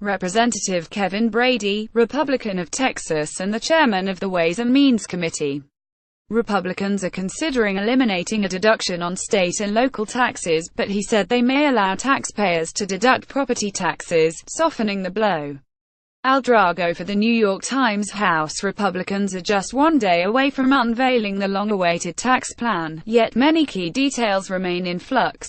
Representative Kevin Brady, Republican of Texas and the chairman of the Ways and Means Committee. Republicans are considering eliminating a deduction on state and local taxes, but he said they may allow taxpayers to deduct property taxes, softening the blow. Al Drago for the New York Times. House Republicans are just one day away from unveiling the long-awaited tax plan, yet many key details remain in flux.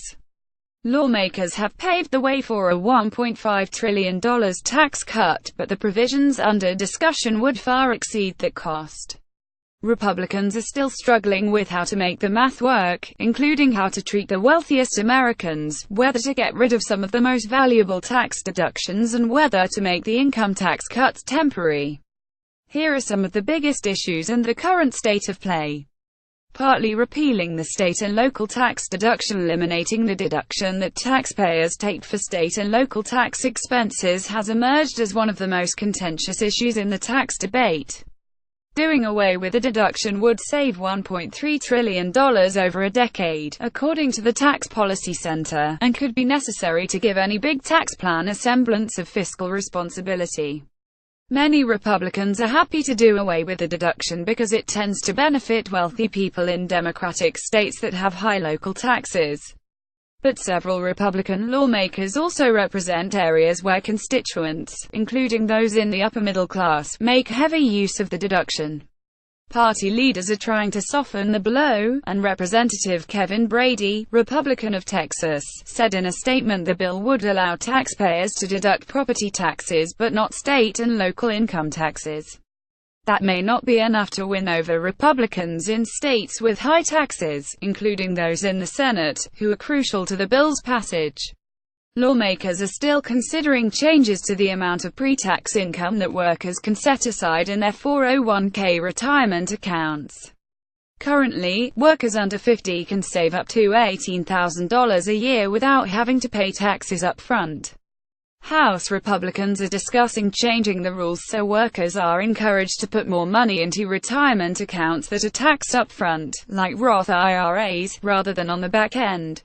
Lawmakers have paved the way for a $1.5 trillion tax cut, but the provisions under discussion would far exceed that cost. Republicans are still struggling with how to make the math work, including how to treat the wealthiest Americans, whether to get rid of some of the most valuable tax deductions, and whether to make the income tax cuts temporary. Here are some of the biggest issues and the current state of play. Partly repealing the state and local tax deduction. Eliminating the deduction that taxpayers take for state and local tax expenses has emerged as one of the most contentious issues in the tax debate. Doing away with the deduction would save $1.3 trillion over a decade, according to the Tax Policy Center, and could be necessary to give any big tax plan a semblance of fiscal responsibility. Many Republicans are happy to do away with the deduction because it tends to benefit wealthy people in Democratic states that have high local taxes. But several Republican lawmakers also represent areas where constituents, including those in the upper middle class, make heavy use of the deduction. Party leaders are trying to soften the blow, and Representative Kevin Brady, Republican of Texas, said in a statement the bill would allow taxpayers to deduct property taxes but not state and local income taxes. That may not be enough to win over Republicans in states with high taxes, including those in the Senate, who are crucial to the bill's passage. Lawmakers are still considering changes to the amount of pre-tax income that workers can set aside in their 401k retirement accounts. Currently, workers under 50 can save up to $18,000 a year without having to pay taxes up front. House Republicans are discussing changing the rules so workers are encouraged to put more money into retirement accounts that are taxed up front, like Roth IRAs, rather than on the back end.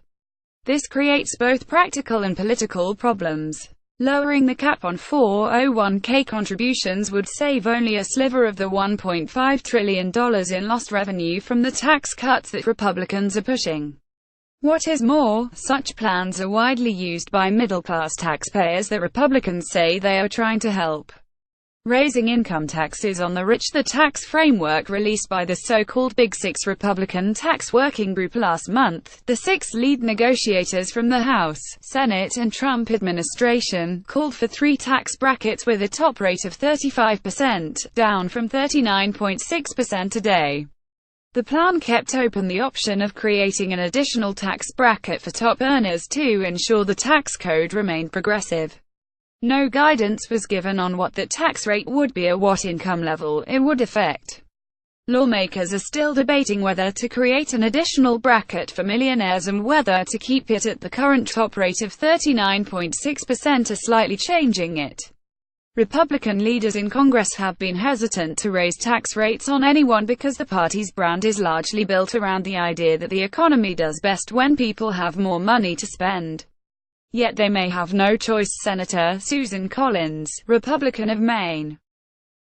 This creates both practical and political problems. Lowering the cap on 401k contributions would save only a sliver of the $1.5 trillion in lost revenue from the tax cuts that Republicans are pushing. What is more, such plans are widely used by middle-class taxpayers that Republicans say they are trying to help. Raising income taxes on the rich. The tax framework released by the so-called Big Six Republican Tax Working Group last month, the six lead negotiators from the House, Senate and Trump administration, called for three tax brackets with a top rate of 35%, down from 39.6% today. The plan kept open the option of creating an additional tax bracket for top earners to ensure the tax code remained progressive. No guidance was given on what the tax rate would be or what income level it would affect. Lawmakers are still debating whether to create an additional bracket for millionaires and whether to keep it at the current top rate of 39.6% or slightly changing it. Republican leaders in Congress have been hesitant to raise tax rates on anyone because the party's brand is largely built around the idea that the economy does best when people have more money to spend. Yet they may have no choice. Senator Susan Collins, Republican of Maine,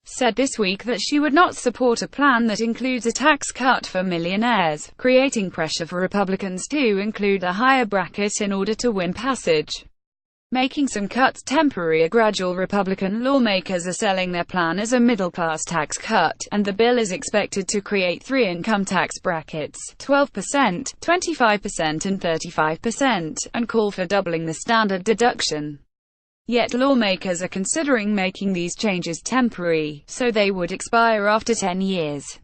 said this week that she would not support a plan that includes a tax cut for millionaires, creating pressure for Republicans to include a higher bracket in order to win passage. Making some cuts temporary or gradual. Republican lawmakers are selling their plan as a middle-class tax cut, and the bill is expected to create three income tax brackets, 12%, 25% and 35%, and call for doubling the standard deduction. Yet lawmakers are considering making these changes temporary, so they would expire after 10 years.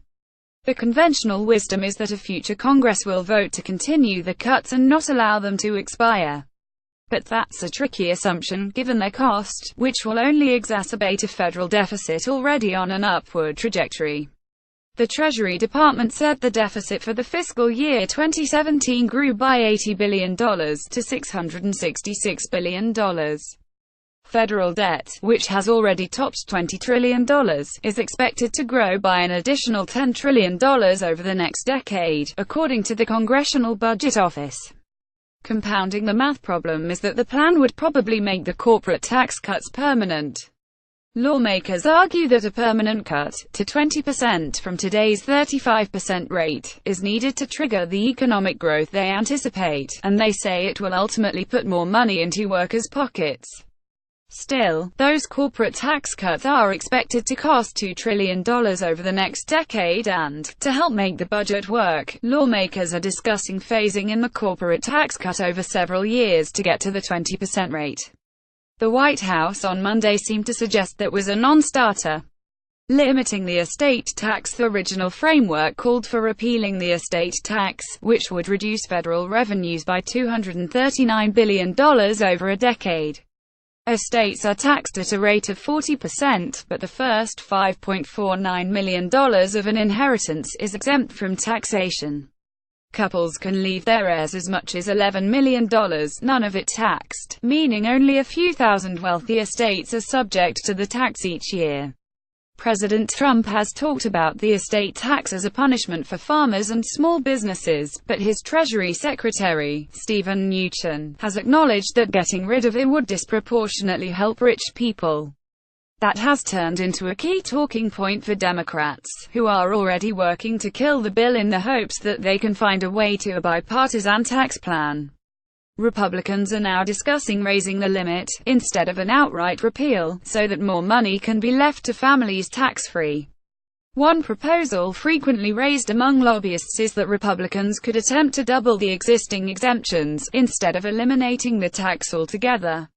The conventional wisdom is that a future Congress will vote to continue the cuts and not allow them to expire. But that's a tricky assumption, given their cost, which will only exacerbate a federal deficit already on an upward trajectory. The Treasury Department said the deficit for the fiscal year 2017 grew by $80 billion to $666 billion. Federal debt, which has already topped $20 trillion, is expected to grow by an additional $10 trillion over the next decade, according to the Congressional Budget Office. Compounding the math problem is that the plan would probably make the corporate tax cuts permanent. Lawmakers argue that a permanent cut, to 20% from today's 35% rate, is needed to trigger the economic growth they anticipate, and they say it will ultimately put more money into workers' pockets. Still, those corporate tax cuts are expected to cost $2 trillion over the next decade and, to help make the budget work, lawmakers are discussing phasing in the corporate tax cut over several years to get to the 20% rate. The White House on Monday seemed to suggest that was a non-starter. Limiting the estate tax. The original framework called for repealing the estate tax, which would reduce federal revenues by $239 billion over a decade. Estates are taxed at a rate of 40%, but the first $5.49 million of an inheritance is exempt from taxation. Couples can leave their heirs as much as $11 million, none of it taxed, meaning only a few thousand wealthy estates are subject to the tax each year. President Trump has talked about the estate tax as a punishment for farmers and small businesses, but his Treasury Secretary, Steven Mnuchin, has acknowledged that getting rid of it would disproportionately help rich people. That has turned into a key talking point for Democrats, who are already working to kill the bill in the hopes that they can find a way to a bipartisan tax plan. Republicans are now discussing raising the limit, instead of an outright repeal, so that more money can be left to families tax-free. One proposal frequently raised among lobbyists is that Republicans could attempt to double the existing exemptions, instead of eliminating the tax altogether.